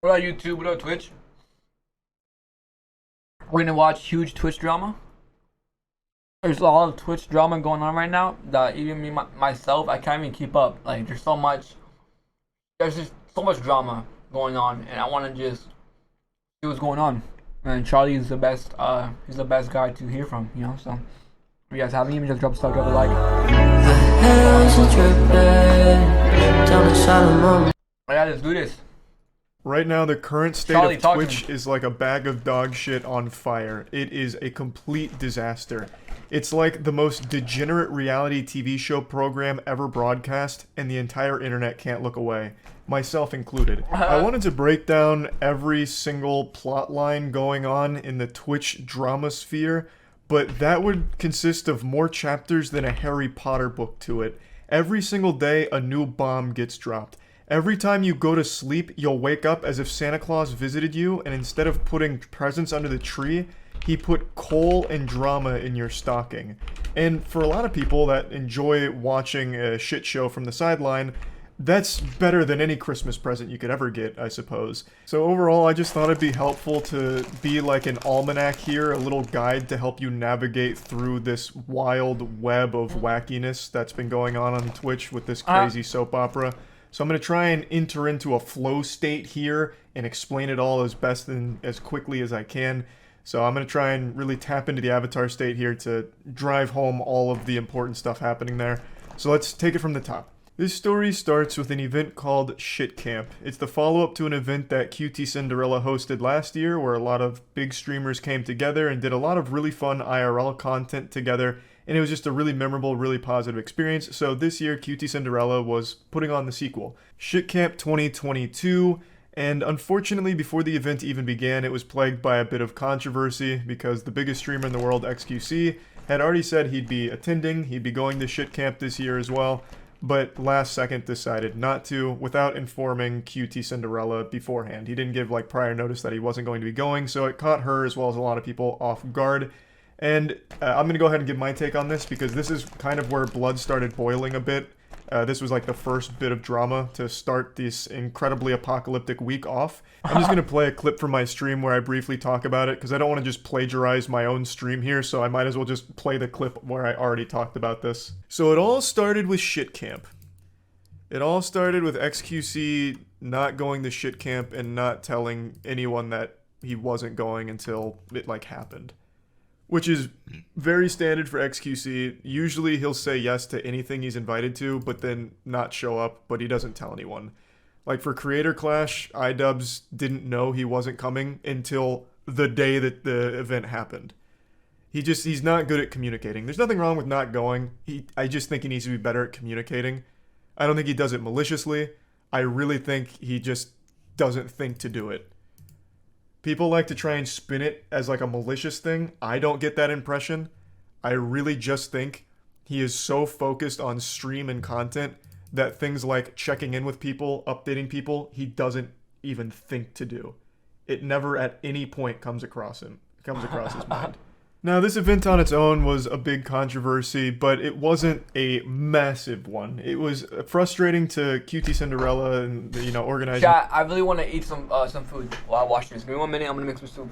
What up, YouTube? What up, Twitch? We're gonna watch huge Twitch drama. There's a lot of Twitch drama going on right now that even me myself I can't even keep up. Like there's just so much drama going on, and I want to just see what's going on. And Charlie is the best. He's the best guy to hear from. So if you guys haven't even just drop a star, drop a like. Yeah, let's do this. Right now, the current state Charlie, of Twitch is like a bag of dog shit on fire. It is a complete disaster. It's like the most degenerate reality TV show program ever broadcast, and the entire internet can't look away, myself included. I wanted to break down every single plot line going on in the Twitch drama sphere, but that would consist of more chapters than a Harry Potter book to it. Every single day, a new bomb gets dropped. Every time you go to sleep, you'll wake up as if Santa Claus visited you, and instead of putting presents under the tree, he put coal and drama in your stocking. And for a lot of people that enjoy watching a shit show from the sideline, that's better than any Christmas present you could ever get, I suppose. So overall, I just thought it'd be helpful to be like an almanac here, a little guide to help you navigate through this wild web of wackiness that's been going on Twitch with this crazy soap opera. So I'm going to try and enter into a flow state here and explain it all as best and as quickly as I can. So I'm going to try and really tap into the avatar state here to drive home all of the important stuff happening there. So let's take it from the top. This story starts with an event called Shit Camp. It's the follow-up to an event that QTCinderella hosted last year where a lot of big streamers came together and did a lot of really fun IRL content together. And it was just a really memorable, really positive experience. So this year, QTCinderella was putting on the sequel, Shit Camp 2022. And unfortunately, before the event even began, it was plagued by a bit of controversy because the biggest streamer in the world, XQC, had already said he'd be attending, he'd be going to Shit Camp this year as well, but last second decided not to without informing QTCinderella beforehand. He didn't give like prior notice that he wasn't going to be going, so it caught her as well as a lot of people off guard. And I'm going to go ahead and give my take on this because this is kind of where blood started boiling a bit. This was like the first bit of drama to start this incredibly apocalyptic week off. I'm just going to play a clip from my stream where I briefly talk about it because I don't want to just plagiarize my own stream here, so I might as well just play the clip where I already talked about this. So it all started with Shit Camp. It all started with XQC not going to Shit Camp and not telling anyone that he wasn't going until it like happened. Which is very standard for XQC. Usually he'll say yes to anything he's invited to, but then not show up, but he doesn't tell anyone. Like for Creator Clash, iDubbbz didn't know he wasn't coming until the day that the event happened. He's not good at communicating. There's nothing wrong with not going. I just think he needs to be better at communicating. I don't think he does it maliciously. I really think he just doesn't think to do it. People like to try and spin it as like a malicious thing. I don't get that impression. I really just think he is so focused on stream and content that things like checking in with people, updating people, he doesn't even think to do. It never at any point comes across his mind. Now, this event on its own was a big controversy, but it wasn't a massive one. It was frustrating to QTCinderella and the, organizing. Chat, I really want to eat some food while I watch this. Give me 1 minute. I'm gonna make some soup.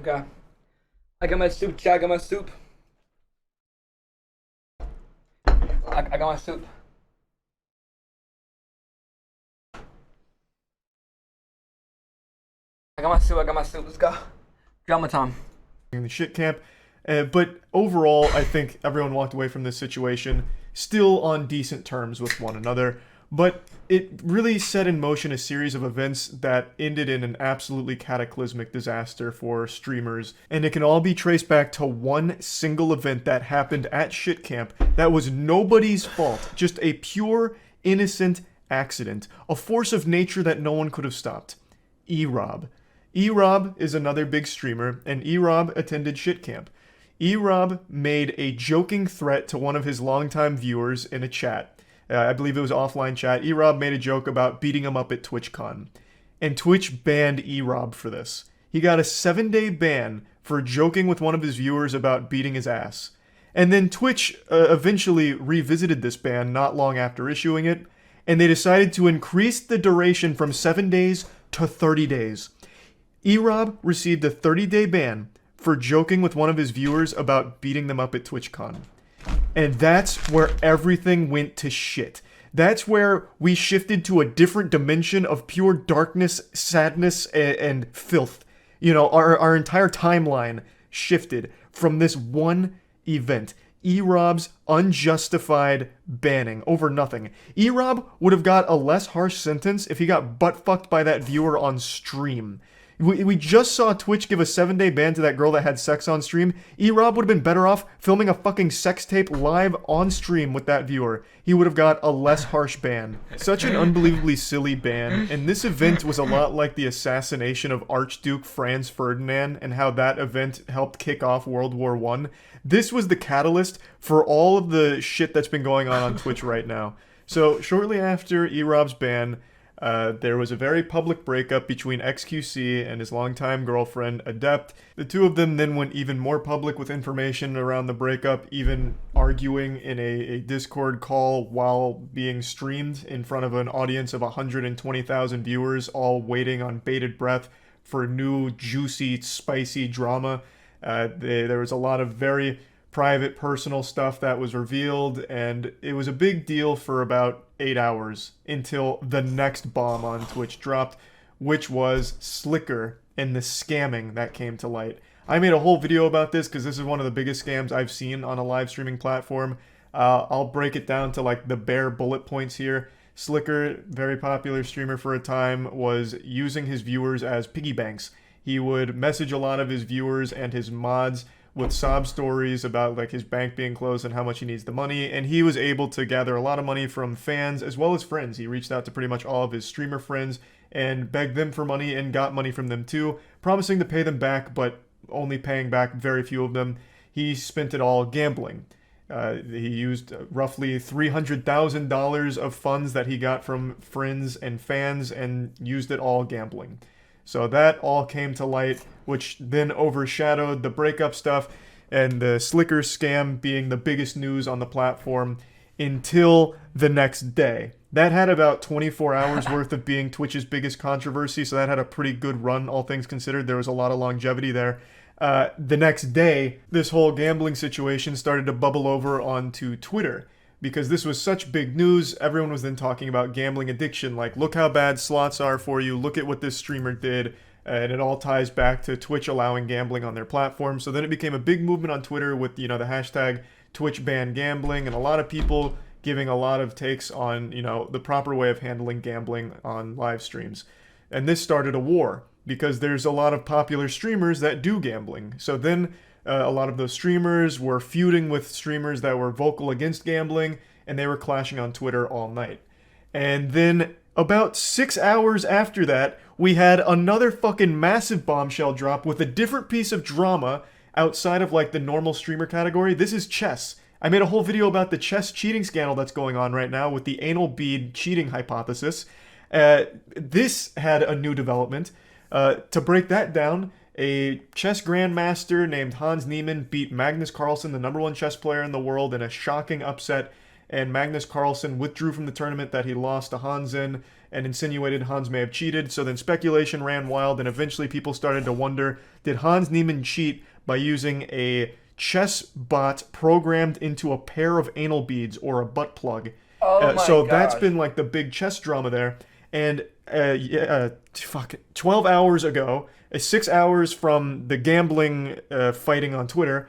Okay. I got my soup, chat. I got my soup. I got my soup. I got my soup. I got my soup. Let's go. Drama time. In the shit camp. But overall, I think everyone walked away from this situation still on decent terms with one another. But it really set in motion a series of events that ended in an absolutely cataclysmic disaster for streamers. And it can all be traced back to one single event that happened at shit camp that was nobody's fault. Just a pure, innocent accident. A force of nature that no one could have stopped. E-Rob. E-Rob is another big streamer, and E-Rob attended shit camp. E-Rob made a joking threat to one of his longtime viewers in a chat. I believe it was offline chat. E-Rob made a joke about beating him up at TwitchCon. And Twitch banned E-Rob for this. He got a 7-day ban for joking with one of his viewers about beating his ass. And then Twitch eventually revisited this ban not long after issuing it, and they decided to increase the duration from 7 days to 30 days. E-Rob received a 30-day ban for joking with one of his viewers about beating them up at TwitchCon. And that's where everything went to shit. That's where we shifted to a different dimension of pure darkness, sadness, and filth. You know, our entire timeline shifted from this one event. E-Rob's unjustified banning over nothing. E-Rob would have got a less harsh sentence if he got butt-fucked by that viewer on stream. We just saw Twitch give a 7-day ban to that girl that had sex on stream. E-Rob would have been better off filming a fucking sex tape live on stream with that viewer. He would have got a less harsh ban. Such an unbelievably silly ban, and this event was a lot like the assassination of Archduke Franz Ferdinand and how that event helped kick off World War I. This was the catalyst for all of the shit that's been going on Twitch right now. So shortly after E-Rob's ban, there was a very public breakup between XQC and his longtime girlfriend, Adept. The two of them then went even more public with information around the breakup, even arguing in a Discord call while being streamed in front of an audience of 120,000 viewers, all waiting on bated breath for new, juicy, spicy drama. There was a lot of very private, personal stuff that was revealed, and it was a big deal for about 8 hours until the next bomb on Twitch dropped, which was Slicker and the scamming that came to light. I made a whole video about this because this is one of the biggest scams I've seen on a live streaming platform. I'll break it down to like the bare bullet points here. Slicker, very popular streamer for a time, was using his viewers as piggy banks. He would message a lot of his viewers and his mods with sob stories about like his bank being closed and how much he needs the money, and he was able to gather a lot of money from fans as well as friends. He reached out to pretty much all of his streamer friends and begged them for money and got money from them too, promising to pay them back, but only paying back very few of them. He spent it all gambling. He used roughly $300,000 of funds that he got from friends and fans and used it all gambling. So that all came to light, which then overshadowed the breakup stuff and the Slicker scam being the biggest news on the platform until the next day. That had about 24 hours worth of being Twitch's biggest controversy, so that had a pretty good run, all things considered. There was a lot of longevity there. The next day, this whole gambling situation started to bubble over onto Twitter. Because this was such big news, everyone was then talking about gambling addiction. Like, look how bad slots are for you. Look at what this streamer did. And it all ties back to Twitch allowing gambling on their platform. So then it became a big movement on Twitter with, you know, the hashtag Twitch ban gambling. And a lot of people giving a lot of takes on, you know, the proper way of handling gambling on live streams. And this started a war. Because there's a lot of popular streamers that do gambling. So then a lot of those streamers were feuding with streamers that were vocal against gambling, and they were clashing on Twitter all night. And then about 6 hours after that, we had another fucking massive bombshell drop with a different piece of drama outside of like the normal streamer category. This is chess. I made a whole video about the chess cheating scandal that's going on right now with the anal bead cheating hypothesis. This had a new development. To break that down, a chess grandmaster named Hans Niemann beat Magnus Carlsen, the #1 chess player in the world, in a shocking upset. and Magnus Carlsen withdrew from the tournament that he lost to Hans in and insinuated Hans may have cheated. So then speculation ran wild, and eventually people started to wonder, did Hans Niemann cheat by using a chess bot programmed into a pair of anal beads or a butt plug? So that's been like the big chess drama there. And 12 hours ago, 6 hours from the gambling fighting on Twitter,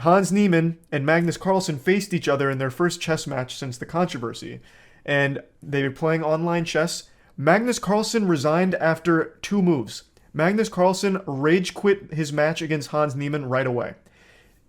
Hans Niemann and Magnus Carlsen faced each other in their first chess match since the controversy. And they were playing online chess. Magnus Carlsen resigned after 2 moves. Magnus Carlsen rage quit his match against Hans Niemann right away,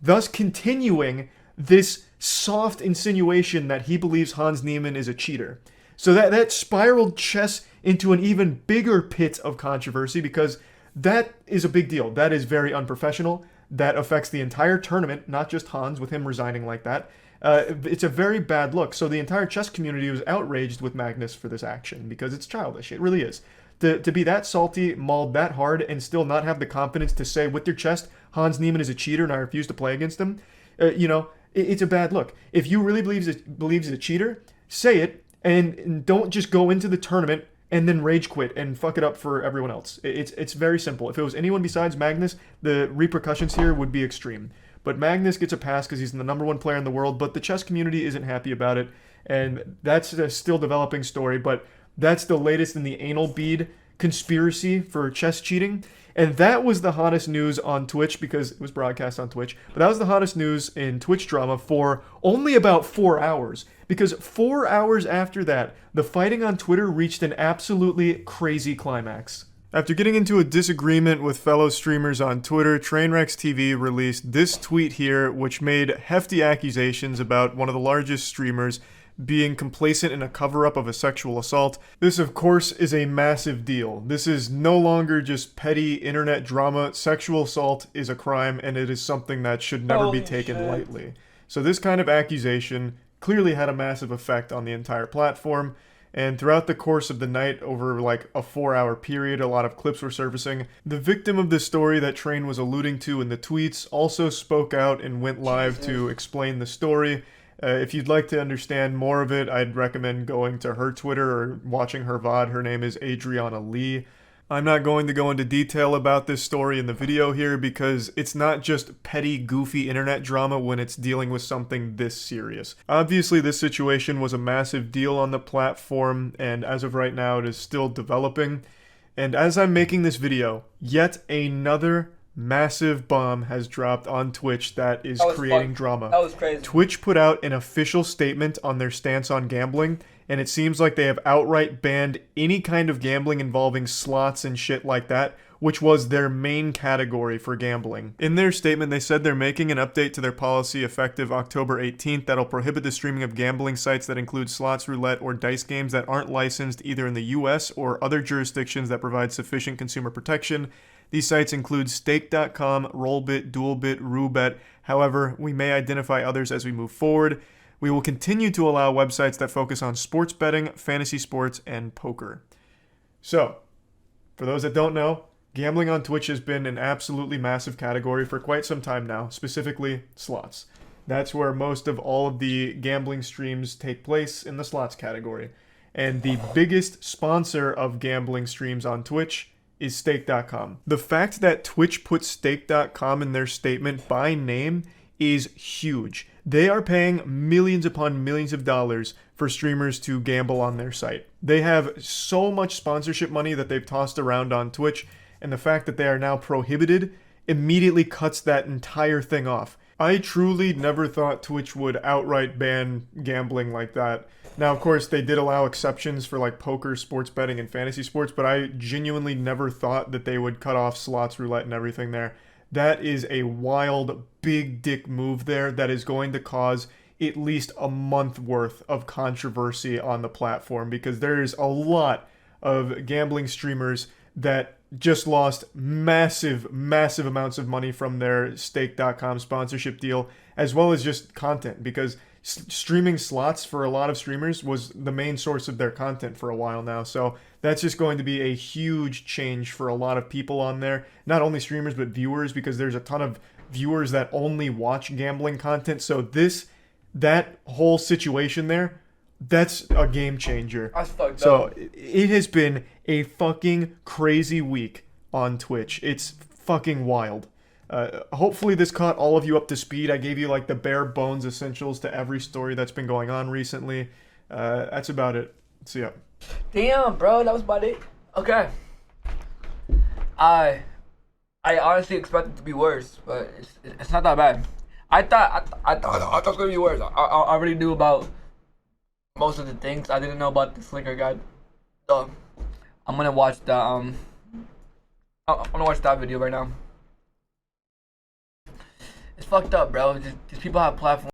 thus continuing this soft insinuation that he believes Hans Niemann is a cheater. So that spiraled chess into an even bigger pit of controversy, because that is a big deal. That is very unprofessional. That affects the entire tournament, not just Hans, with him resigning like that. It's a very bad look. So the entire chess community was outraged with Magnus for this action, because it's childish. It really is. To be that salty, mauled that hard, and still not have the confidence to say with your chest, Hans Niemann is a cheater and I refuse to play against him, it's a bad look. If you really believes he's a cheater, say it, and don't just go into the tournament and then rage quit and fuck it up for everyone else. It's very simple. If it was anyone besides Magnus, the repercussions here would be extreme. But Magnus gets a pass because he's the #1 player in the world, but the chess community isn't happy about it, and that's a still developing story, but that's the latest in the anal bead conspiracy for chess cheating. And that was the hottest news on Twitch, because it was broadcast on Twitch. But that was the hottest news in Twitch drama for only about 4 hours. Because 4 hours after that, the fighting on Twitter reached an absolutely crazy climax. After getting into a disagreement with fellow streamers on Twitter, Trainwrecks TV released this tweet here, which made hefty accusations about one of the largest streamers being complacent in a cover-up of a sexual assault. This, of course, is a massive deal. This is no longer just petty internet drama. Sexual assault is a crime, and it is something that should never be taken lightly. So this kind of accusation clearly had a massive effect on the entire platform, and throughout the course of the night, over like a 4-hour period, a lot of clips were surfacing. The victim of this story that Train was alluding to in the tweets also spoke out and went live to explain the story. If you'd like to understand more of it, I'd recommend going to her Twitter or watching her VOD. Her name is Adriana Lee. I'm not going to go into detail about this story in the video here, because it's not just petty, goofy internet drama when it's dealing with something this serious. Obviously, this situation was a massive deal on the platform, and as of right now, it is still developing. And as I'm making this video, yet another massive bomb has dropped on Twitch that is creating drama. That was crazy. Twitch put out an official statement on their stance on gambling, and it seems like they have outright banned any kind of gambling involving slots and shit like that, which was their main category for gambling. In their statement, they said they're making an update to their policy effective October 18th that'll prohibit the streaming of gambling sites that include slots, roulette, or dice games that aren't licensed either in the US or other jurisdictions that provide sufficient consumer protection. These sites include stake.com, rollbit, dualbit, roobet. However, we may identify others as we move forward. We will continue to allow websites that focus on sports betting, fantasy sports, and poker. So, for those that don't know, gambling on Twitch has been an absolutely massive category for quite some time now, specifically slots. That's where most of all of the gambling streams take place, in the slots category. And the biggest sponsor of gambling streams on Twitch is stake.com. The fact that Twitch put stake.com in their statement by name is huge. They are paying millions upon millions of dollars for streamers to gamble on their site. They have so much sponsorship money that they've tossed around on Twitch, and the fact that they are now prohibited immediately cuts that entire thing off. I truly never thought Twitch would outright ban gambling like that. Now, of course, they did allow exceptions for like poker, sports betting, and fantasy sports, but I genuinely never thought that they would cut off slots, roulette, and everything there. That is a wild, big dick move there that is going to cause at least a month worth of controversy on the platform, because there's a lot of gambling streamers that just lost massive amounts of money from their stake.com sponsorship deal, as well as just content, because streaming slots for a lot of streamers was the main source of their content for a while now. So that's just going to be a huge change for a lot of people on there, not only streamers but viewers, because there's a ton of viewers that only watch gambling content. So this that whole situation there, that's a game changer. That's fucked So up. it has been a fucking crazy week on Twitch. It's fucking wild. Hopefully this caught all of you up to speed. I gave you like the bare bones essentials to every story that's been going on recently. That's about it. See ya. Damn, bro, that was about it. Okay. I honestly expected it to be worse, but it's not that bad. I thought it was gonna be worse. I already knew about most of the things. I didn't know about the Slicker guide. So I'm gonna watch the I'm gonna watch that video right now. It's fucked up, bro. These people have platforms.